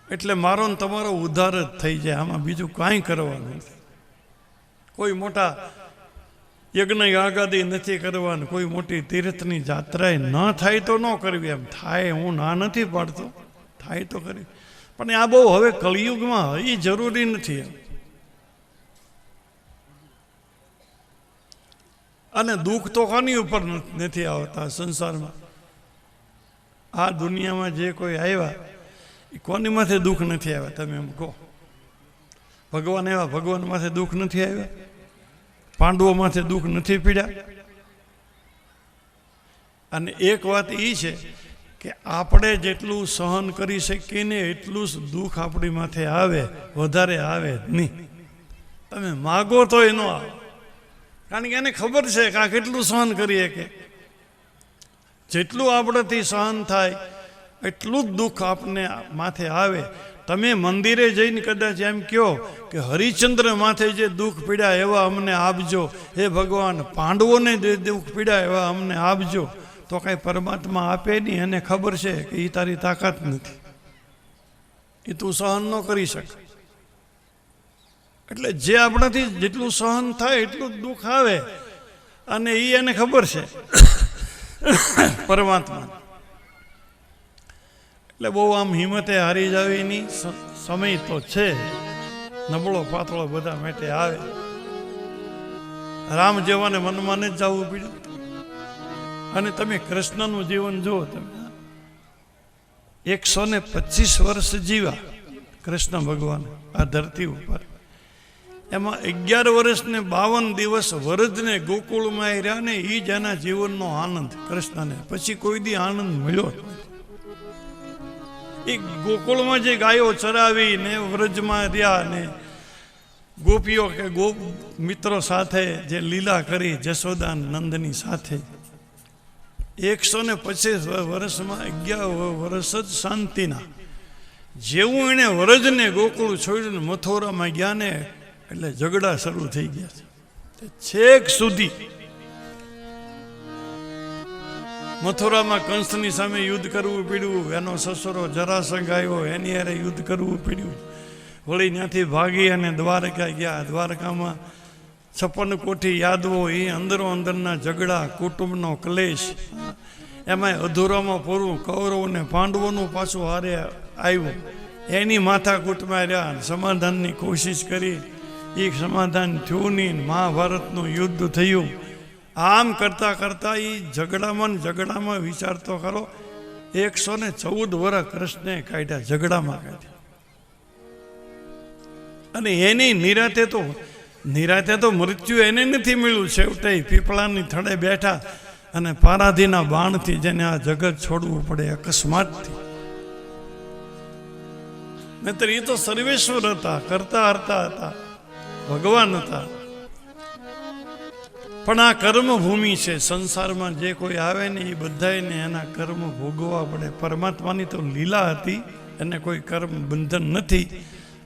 એટલે મારો ને તમારો ઉદ્ધાર જ થઈ જાય. આમાં બીજું કાંઈ કરવાનું નથી. કોઈ મોટા યજ્ઞ યાગાદી નથી કરવાનું, કોઈ મોટી તીર્થની જાત્રાએ ન થાય તો ન કરવી. એમ થાય, હું ના નથી પાડતો, થાય તો કરી, પણ આ બહુ હવે કળિયુગમાં એ જરૂરી નથી. અને દુઃખ તો કોની ઉપર નથી આવતા સંસારમાં? આ દુનિયામાં જે કોઈ આવ્યા એ કોની માથે દુઃખ નથી આવ્યા? તમે એમ કહો. ભગવાન એવા ભગવાન માથે દુઃખ નથી આવ્યા? પાંડવો માથે દુઃખ નથી પીડ્યા? અને એક વાત એ છે કે આપણે જેટલું સહન કરી શકીએ ને એટલું જ દુઃખ આપણી માથે આવે, વધારે આવે નહીં. તમે માગો તો એ ન આવે, કારણ કે એને ખબર છે કે આ કેટલું સહન કરીએ. કે જેટલું આપણાથી સહન થાય એટલું જ દુઃખ આપને માથે આવે. તમે મંદિરે જઈને કદાચ એમ કહો કે હરિચંદ્ર માથે જે દુઃખ પીડ્યા એવા અમને આપજો, હે ભગવાન પાંડવોને જે દુઃખ પીડ્યા એવા અમને આપજો, તો કાંઈ પરમાત્મા આપે નહીં. એને ખબર છે કે એ તારી તાકાત નથી, એ તું સહન ન કરી શકે. એટલે જે આપણાથી જેટલું સહન થાય એટલું જ દુઃખ આવે, અને એ એને ખબર છે પરમાત્મા. એટલે બહુ આમ હિંમતે હારી જાવીની સમય તો છે, નબળો પાતળો બધા માટે આવે. રામ જેવાને મનમાં જ જવું પડ્યું. અને તમે કૃષ્ણનું જીવન જુઓ. તમે 125 વર્ષ જીવા કૃષ્ણ ભગવાન આ ધરતી ઉપર. એમાં 11 વર્ષ ને 52 દિવસ વરદને ગોકુળમાં રહ્યા ને એ જ એના જીવનનો આનંદ કૃષ્ણને. પછી કોઈ દી આનંદ મળ્યો જ નથી. એ ગોકુળમાં જે ગાયો ચરાવી ને વ્રજમાં રહ્યા ને ગોપીઓ કે ગોપ મિત્રો સાથે જે લીલા કરી જશોદા નંદની સાથે, 125 વર્ષમાં 11 વર્ષ જ શાંતિના. જેવું એને વ્રજને ગોકુળ છોડીને મથુરામાં ગયા ને એટલે ઝઘડા શરૂ થઈ ગયા છે. છેક સુધી મથુરામાં કંસની સામે યુદ્ધ કરવું પડ્યું. એનો સસરો જરાસંઘ આવ્યો, એની હારે યુદ્ધ કરવું પડ્યું. વળી ત્યાંથી ભાગી અને દ્વારકા ગયા. દ્વારકામાં 56 કોટી યાદવો, એ અંદરો અંદરના ઝઘડા, કુટુંબનો ક્લેશ, એમાં અધૂરામાં પૂરું કૌરવ ને પાંડવોનું પાછું હારે આવ્યું. એની માથાકૂટમાં રહ્યા, સમાધાનની કોશિશ કરી, એ સમાધાન થયું નહીં. મહાભારતનું યુદ્ધ થયું. આમ કરતાં કરતાં એ ઝઘડામાં વિચાર તો કરો, 114 વર્ષ કૃષ્ણે કાઢ્યા, ઝઘડામાં કાઢ્યા. અને એની નિરાતે તો મૃત્યુ એને નથી મળ્યું. છેવટે પીપળાની થડે બેઠા અને પારાધીના બાણથી જેને આ જગત છોડવું પડે અકસ્માતથી. નહીતર એ તો સર્વેશ્વર હતા, કરતા હરતા હતા, ભગવાન હતા. પણ આ કર્મભૂમિ છે. સંસારમાં જે કોઈ આવે ને એ બધાને એના કર્મ ભોગવવા પડે. પરમાત્માની તો લીલા હતી, એને કોઈ કર્મ બંધન નથી.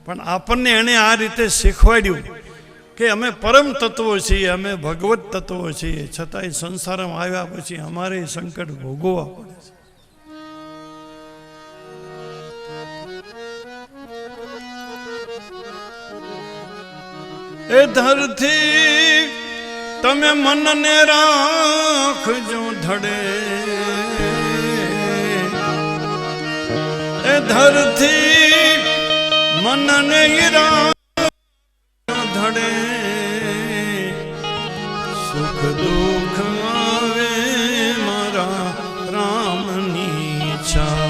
પણ આપણને એણે આ રીતે શીખવાડ્યું કે અમે પરમ તત્વો છીએ, અમે ભગવત તત્વો છીએ, છતાંય સંસારમાં આવ્યા પછી અમારે સંકટ ભોગવવા પડે છે. એ ધરતી તમે મનને રાખજો ધડે, એ ધરતી મનને રાખજો ધડે, સુખ દુઃખ આવે મારા રામની ઈચ્છા.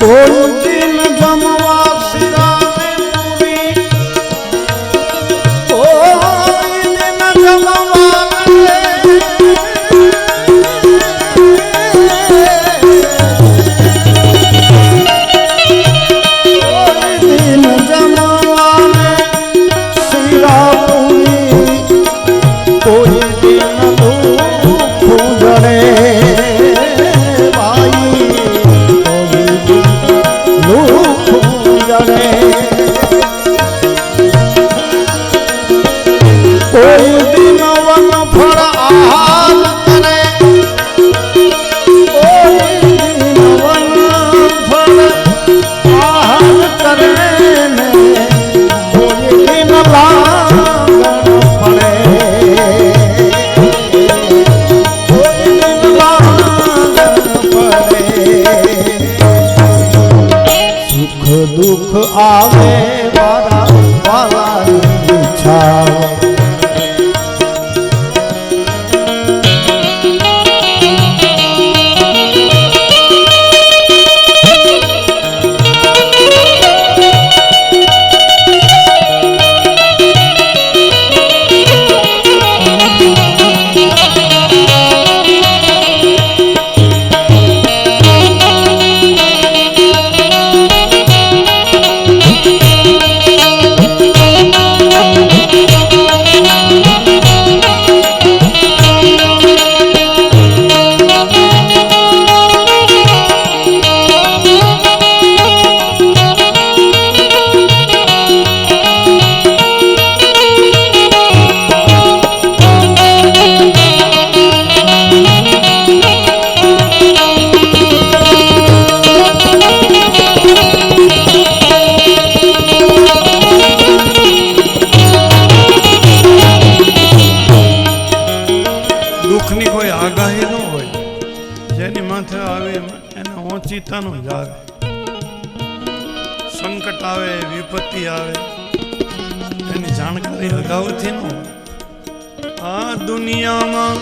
કોઈ દિન જમવા શિરાને પૂરી, કોઈ દિન જમવા दुख आवे वारा वाला छाव ઓચિતાનું જ આવે, સંકટ આવે, વિપત્તિ આવે, એની જાણકારી અગાઉથી ન હોય. આ દુનિયામાં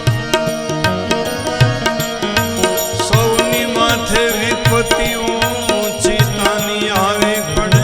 સૌની માથે વિપત્તિઓ ઓચિતાની આવી પડે.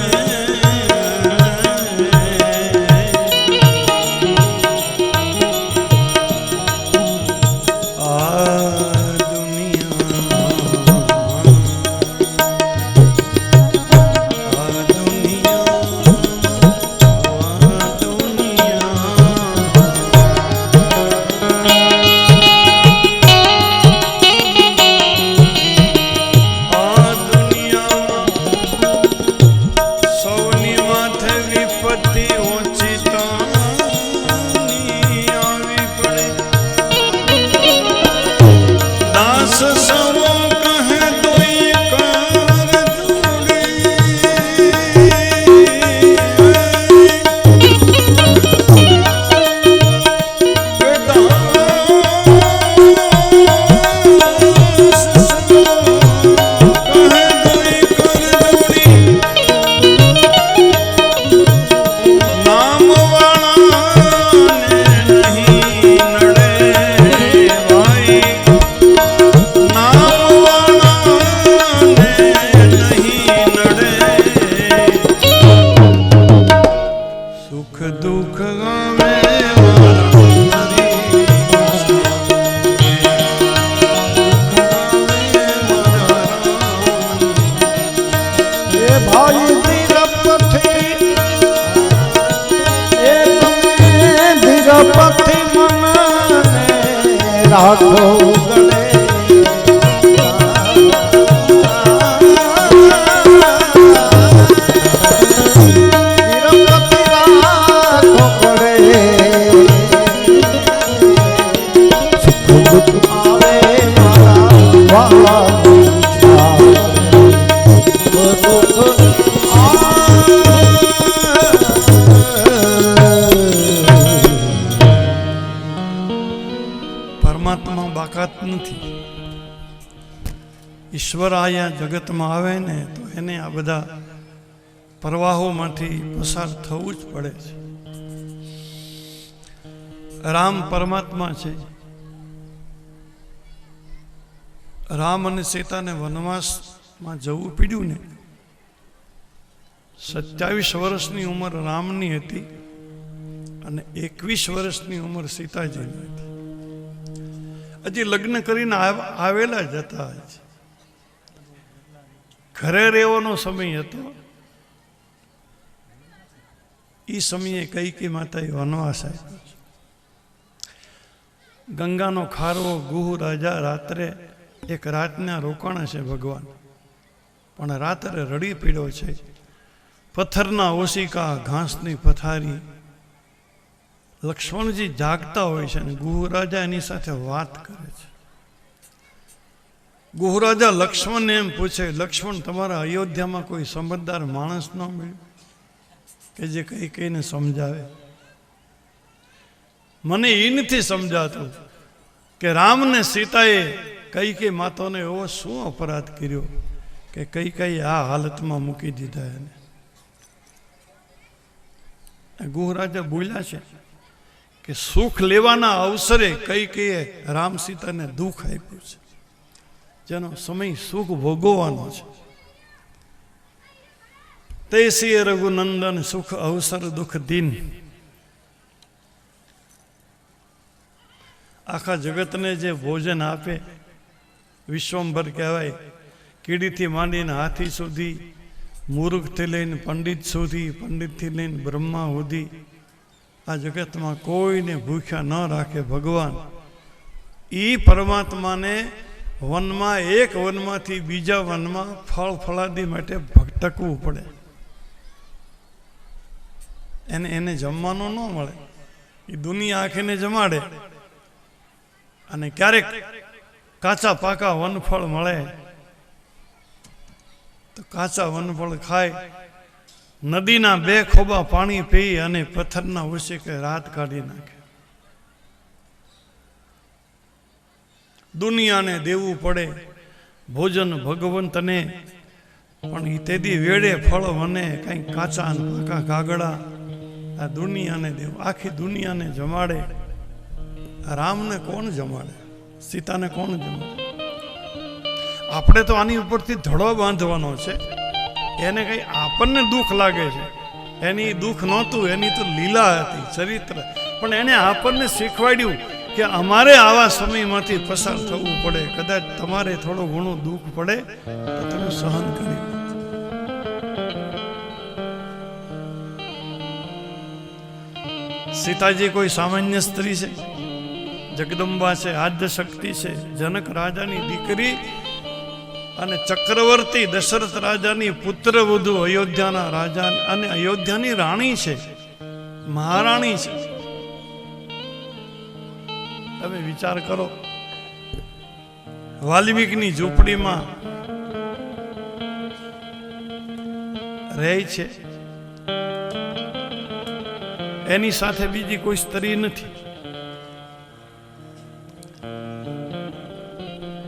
રાખો ગણે ઈશ્વર આયા જગતમાં આવે ને તો એને આ બધા પ્રવાહોમાંથી પસાર થવું જ પડે છે. રામ પરમાત્મા છે. રામ અને સીતાને વનવાસ માં જવું પડ્યું ને, 27 વર્ષની ઉંમર રામની હતી અને 21 વર્ષની ઉંમર સીતાજીની હતી. હજી લગ્ન કરીને આવેલા જ હતા. ઘરે રહેવાનો સમય હતો. એ સમયે કૈકેયી માતાએ વનવાસ આપ્યો. ગંગાનો ખારવો ગુહુ રાજા રાત્રે એક રાતના રોકાણા છે ભગવાન, પણ રાત્રે રડી પીડ્યો છે. પથ્થરના ઓશિકા, ઘાસની પથારી. લક્ષ્મણજી જાગતા હોય છે અને ગુહુ રાજા એની સાથે વાત કરે છે. ગુહુ રાજા લક્ષ્મણને એમ પૂછે, લક્ષ્મણ, તમારા અયોધ્યામાં કોઈ સમજદાર માણસ ન મળ્યો કે જે કૈકેયીને સમજાવે? મને એ નથી સમજાતું કે રામ ને સીતાએ કૈકેયી માતાને એવો શું અપરાધ કર્યો કે કૈકેયી આ હાલતમાં મૂકી દીધા એને. ગુહુ રાજા બોલ્યા છે કે સુખ લેવાના અવસરે કૈકેયીએ રામ સીતાને દુઃખ આપ્યું છે, જેનો સમય સુખ ભોગવવાનો છે. તૈસીએ રઘુનંદન સુખ અવસર દુઃખ દિન. આખા જગતને જે ભોજન આપે, વિશ્વંભર કહેવાય, કીડીથી માંડીને હાથી સુધી, મૂર્ખથી લઈને પંડિત સુધી, પંડિતથી લઈને બ્રહ્મા સુધી, આ જગતમાં કોઈને ભૂખ્યા ન રાખે ભગવાન. એ પરમાત્માને વનમાં, એક વનમાંથી બીજા વનમાં ફળ ફળાદી માટે ભટકવું પડે. એને જમવાનું ન મળે. એ દુનિયા આખીને જમાડે અને ક્યારેક કાચા પાકા વનફળ મળે તો કાચા વનફળ ખાય, નદીના 2 ખોબા પાણી પી અને પથ્થરના ઓશિકે રાત કાઢી નાખે. દુનિયાને દેવું પડે ભોજન ભગવંતને, પણ એ તેદી વેડે ફળ વને, કંઈક કાચા પાકા કાગડા. આ દુનિયાને દેવું, આખી દુનિયાને જમાડે. રામને કોણ જમાડે? સીતાને કોણ જમાડે? આપણે તો આની ઉપરથી ધડો બાંધવાનો છે. એને કઈ આપણને દુઃખ લાગે છે, એની દુઃખ નહોતું, એની તો લીલા હતી, ચરિત્ર. પણ એને આપણને શીખવાડ્યું કે અમારે આવા સમયમાંથી પસાર થવું પડે. કદાચ તમારે થોડું ઘણું દુઃખ પડે તો તમે સહન કરી. સીતાજી કોઈ સામાન્ય સ્ત્રી છે? જગદંબા છે, આદ્ય શક્તિ છે, જનક રાજાની દીકરી અને ચક્રવર્તી દશરથ રાજાની પુત્રવધુ, અયોધ્યાના રાજા અને અયોધ્યાની રાણી છે, મહારાણી છે. તમે વિચાર કરો, વાલ્મીકની ઝૂંપડીમાં રહે છે, એની સાથે બીજી કોઈ સ્ત્રી નથી.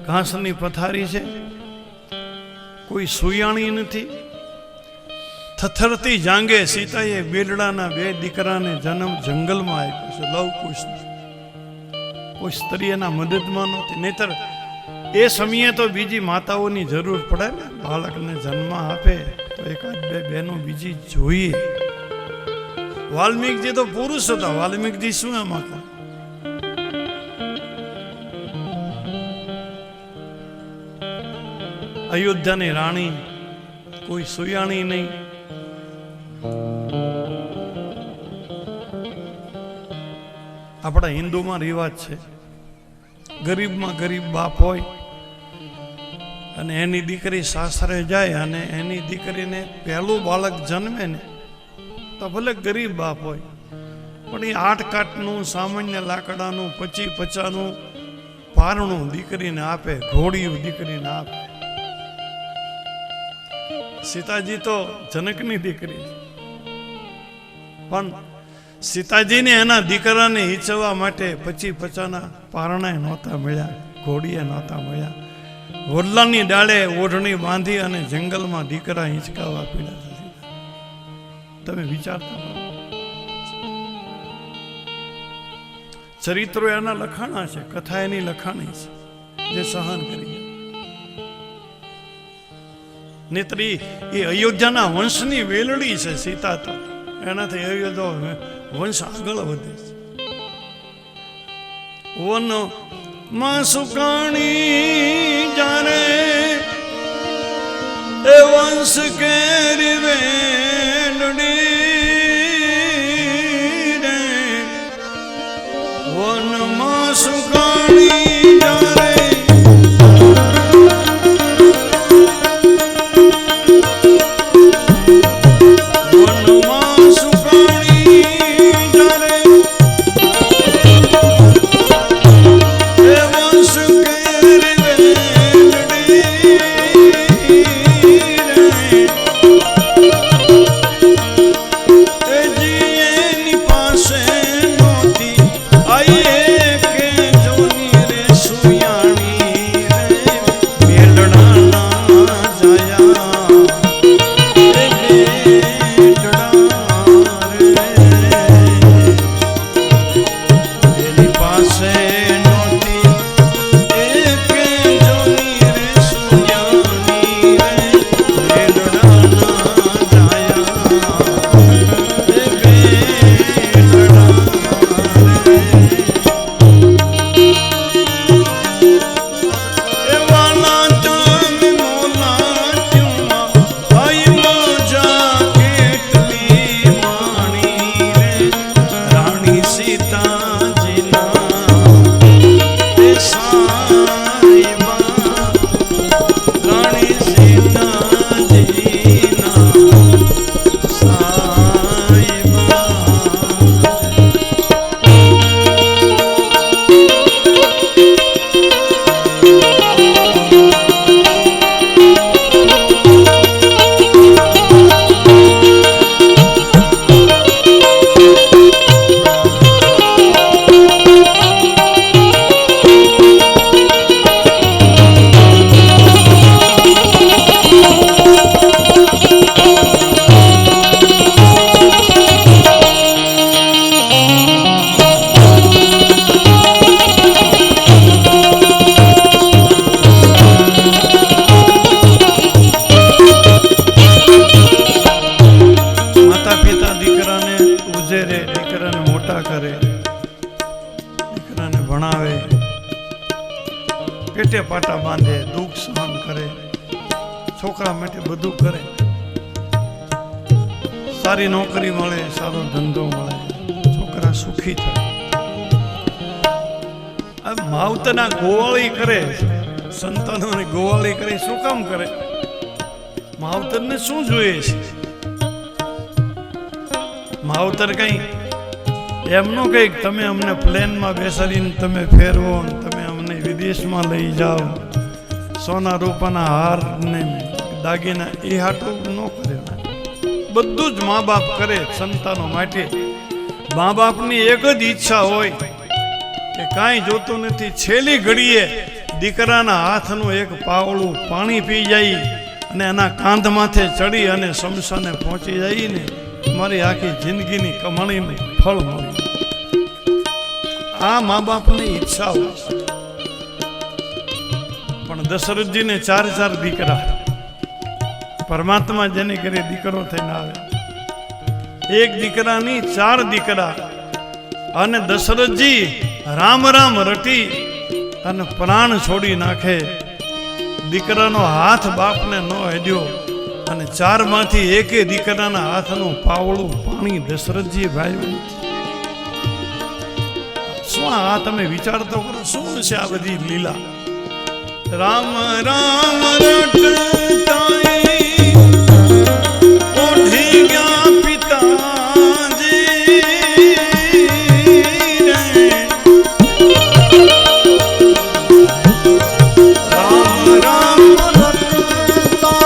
ઘાસની પથારી છે, કોઈ સુયાણી નથી. થથરતી જાંગે સીતાએ બેલડાના 2 દીકરાને જન્મ જંગલમાં આપ્યો છે, લવકુશ. કોઈ સ્ત્રી એના મદદમાં નહોતી. નહીતર એ સમયે તો બીજી માતાઓની જરૂર પડે ને. બાળકને જન્મ આપે તો 1-2 બહેનો બીજી જોઈએ. વાલ્મીકજી તો પુરુષ હતા. વાલ્મીકજી શું એમાં હતા? અયોધ્યાની રાણી, કોઈ સુયાણી નહીં. આપણા હિન્દુમાં રિવાજ છે, ગરીબમાં ગરીબ બાપ હોય અને એની દીકરી સાસરે જાય અને એની દીકરીને પહેલું બાળક જન્મે ને તો ભલે ગરીબ બાપ હોય, પણ એ 8 કાટનું સામાન્ય લાકડાનું 25-50નું પારણું દીકરીને આપે, ઘોડિયું દીકરીને આપે. સીતાજી તો જનકની દીકરી, પણ સીતાજીને એના દીકરાને હિંચવા માટે 25-50ના પારણાએ નહોતા મળ્યા, ઘોડીએ નહોતા મળ્યા. વડલાની ડાળે ઓઢણી બાંધી અને જંગલમાં દીકરા હિંચકાવા પીડા. તમે વિચારતા ચરિત્રો એના લખાણા છે, કથા એની લખાણી છે, જે સહન કરી. નેત્રી એ અયોધ્યાના વંશની વેલડી છે સીતા તો એનાથી અયોધ્યા વંશ આગળ વધે છે. વન માં સુકાણી જાણે એ વંશ કેરી વેલડી રે વન માં સુકાણી જાણે પેટે પાટા બાંધે, દુઃખ સહન કરે, છોકરા માટે બધું કરે, સારી નોકરી મળે, સારો ધંધો મળે, છોકરા સુખી થાય. માવતરના ગોવાળી કરે, સંતાનોની ગોવાળી કરે, શું કામ કરે? માવતરને શું જોઈએ છે? માવતર કઈ એમનો કઈક તમે અમને પ્લેનમાં બેસાડીને તમે ફેરવો, તમે અમને વિદેશમાં લઈ જાઓ, સોના રૂપાના હાર ને દાગીના, એ હાટું ન કરે. બધું જ મા બાપ કરે સંતાનો માટે. મા બાપની એક જ ઈચ્છા હોય કે કાંઈ જોતું નથી, છેલ્લી ઘડીએ દીકરાના હાથનું એક પાવળું પાણી પી જાય અને એના કાંધ માથે ચડી અને શમશાને પહોંચી જાય ને મારી આખી જિંદગીની કમાણીનું ફળ મળ્યું. આ મા બાપની ઈચ્છા હોય. પણ દશરથજીને 4 દીકરા, પરમાત્મા જેને ઘરે દીકરો થઈને આવે, એક દીકરાની 4 દીકરા. અને દશરથજી રામ રામ રટી અને પ્રાણ છોડી નાખે. દીકરાનો હાથ બાપને ન હેડ્યો અને 4 માંથી એકે દીકરાના હાથનું પાવળું પાણી દશરથજી ભાઈ. શું આ તમે વિચાર તો કરો, શું છે આ બધી લીલા? રામ રામ રટતા ઓઢી ગયા પિતાજી રે. રામ રામ રટતા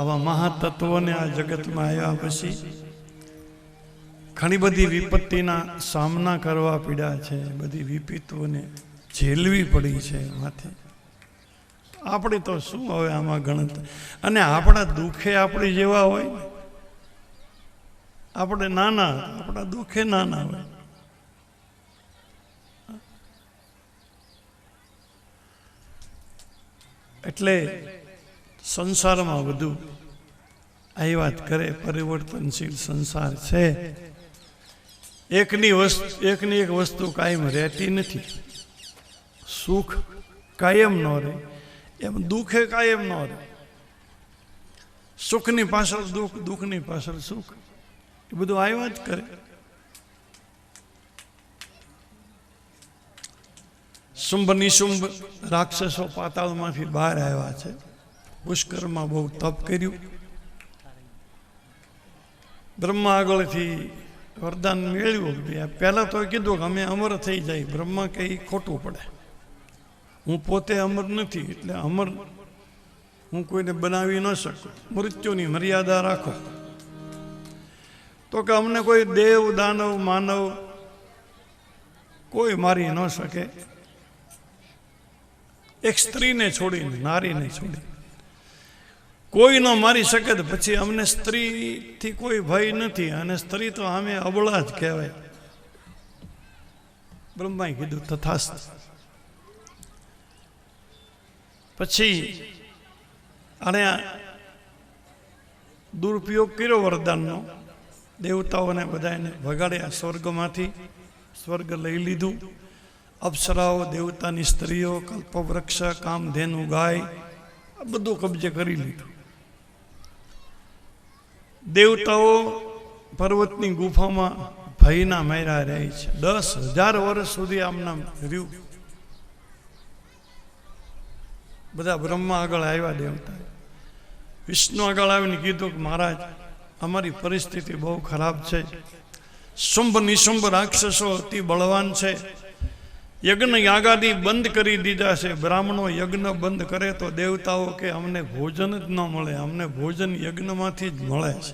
આવા મહાતત્વોને આ જગતમાં આવ્યા પછી ઘણી બધી વિપત્તિના સામના કરવા પડ્યા છે, બધી વિપત્તિઓને ઝેલવી પડી છે માથે. આપણે તો શું હવે આમાં ગણત, અને આપણા દુઃખે આપણી જેવા હોય, આપણે નાના, આપણા દુઃખે નાના હોય. એટલે સંસારમાં બધું આવ્યા જ કરે, પરિવર્તનશીલ સંસાર છે. એકની એક વસ્તુ કાયમ રહેતી નથી. સુખ કાયમ ન રહે, એમ દુઃખે કાયમ ન રહે. સુખની પાછળ દુઃખ, દુઃખની પાછળ સુખ, એ બધું આવ્યા જ કરે. શુંભ નિશુંભ રાક્ષસો પાતાળમાંથી બહાર આવ્યા છે. પુષ્કરમાં બહુ તપ કર્યું. બ્રહ્મા આગળથી વરદાન મેળવ્યું. પહેલા તો કીધું કે અમે અમર થઈ જાય. બ્રહ્મા કઈ ખોટું પડે, હું પોતે અમર નથી, એટલે અમર હું કોઈને બનાવી ન શકું. મૃત્યુની મર્યાદા રાખો. તો કે અમને કોઈ દેવ દાનવ માનવ કોઈ મારી ન શકે. એક સ્ત્રીને છોડીને, નારીને છોડી કોઈ ન મારી શકે. તો પછી અમને સ્ત્રીથી કોઈ ભય નથી, અને સ્ત્રી તો અમે અબળા જ કહેવાય. બ્રહ્માએ કીધું તથાસ્તુ. પછી આને દુરુપયોગ કર્યો વરદાનનો. દેવતાઓને બધાને ભગાડ્યા સ્વર્ગમાંથી. સ્વર્ગ લઈ લીધું. અપ્સરાઓ, દેવતાની સ્ત્રીઓ, કલ્પવૃક્ષ, કામધેનુ ગાય, આ બધું કબજે કરી લીધું. દેવતાઓ પર્વતની ગુફામાં ભયના માર્યા રહે છે. 10,000 વર્ષ સુધી આમના રહ્યું. બધા બ્રહ્મા આગળ આવ્યા. દેવતા વિષ્ણુ આગળ આવીને કીધું કે મહારાજ, અમારી પરિસ્થિતિ બહુ ખરાબ છે. શુંભ નિશુંભ રાક્ષસો અતિ બળવાન છે. યજ્ઞ યાગાદી બંધ કરી દીધા છે. બ્રાહ્મણો યજ્ઞ બંધ કરે તો દેવતાઓ કે અમને ભોજન જ ન મળે, અમને ભોજન યજ્ઞમાંથી જ મળે છે.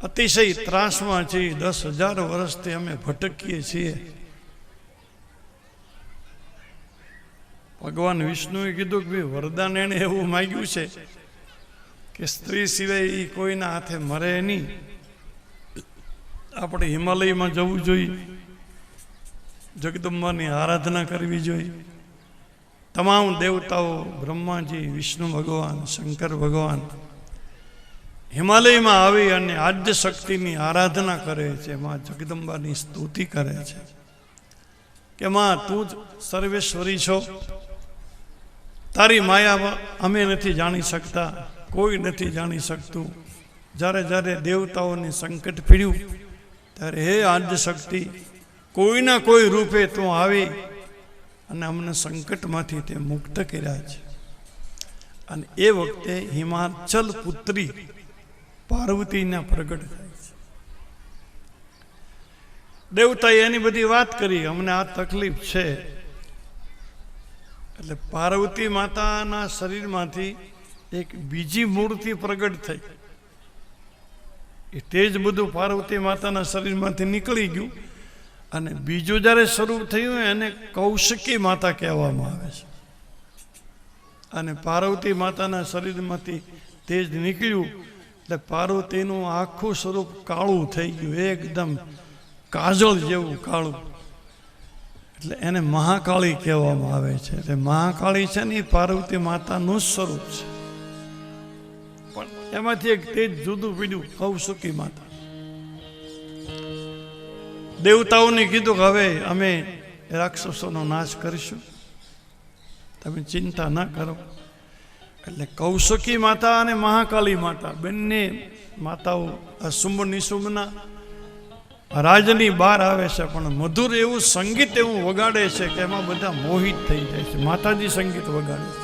અતિશય ત્રાસમાં છીએ. 10,000 વર્ષથી અમે ભટકીએ છીએ. ભગવાન વિષ્ણુએ કીધું કે ભાઈ, વરદાન એને એવું માગ્યું છે કે સ્ત્રી સિવાય એ કોઈના હાથે મરે નહીં. આપણે હિમાલયમાં જવું જોઈએ, જગદંબાની આરાધના કરવી જોઈએ. તમામ દેવતાઓ, બ્રહ્માજી, વિષ્ણુ ભગવાન, શંકર ભગવાન હિમાલયમાં આવી અને આદ્ય શક્તિની આરાધના કરે છે. માં જગદંબાની સ્તુતિ કરે છે કે માં તું જ સર્વેશ્વરી છો. તારી માયા અમે નથી જાણી શકતા, કોઈ નથી જાણી શકતું. જ્યારે જ્યારે દેવતાઓને સંકટ પીડ્યું ત્યારે હે આદ્ય શક્તિ, કોઈના કોઈ રૂપે તું આવી અને અમને સંકટમાંથી તે મુક્ત કર્યા છે. અને એ વખતે હિમાચલ પુત્રી પાર્વતીના પ્રગટ થાય છે. દેવતાએ એની બધી વાત કરી, અમને આ તકલીફ છે. એટલે પાર્વતી માતાના શરીરમાંથી એક બીજી મૂર્તિ પ્રગટ થઈ. એ તેજ બધું પાર્વતી માતાના શરીરમાંથી નીકળી ગયું. અને બીજું જ્યારે શરૂ થયું એને કૌશિકી માતા કહેવામાં આવે છે. અને પાર્વતી માતાના શરીરમાંથી તેજ નીકળ્યું એટલે પાર્વતીનું આખું સ્વરૂપ કાળું થઈ ગયું, એકદમ કાજળ જેવું કાળું. એટલે એને મહાકાળી કહેવામાં આવે છે. એટલે મહાકાળી છે ને એ પાર્વતી માતાનું જ સ્વરૂપ છે. પણ એમાંથી એક તેજ જુદું પીડ્યું, કૌશિકી માતા. દેવતાઓને કીધું કે હવે અમે રાક્ષસોનો નાશ કરીશું, તમે ચિંતા ના કરો. એટલે કૌશિકી માતા અને મહાકાળી માતા બંને માતાઓ શુંભ નિશુંભના રાજની બહાર આવે છે. પણ મધુર એવું સંગીત એવું વગાડે છે કે એમાં બધા મોહિત થઈ જાય છે. માતાજી સંગીત વગાડે છે.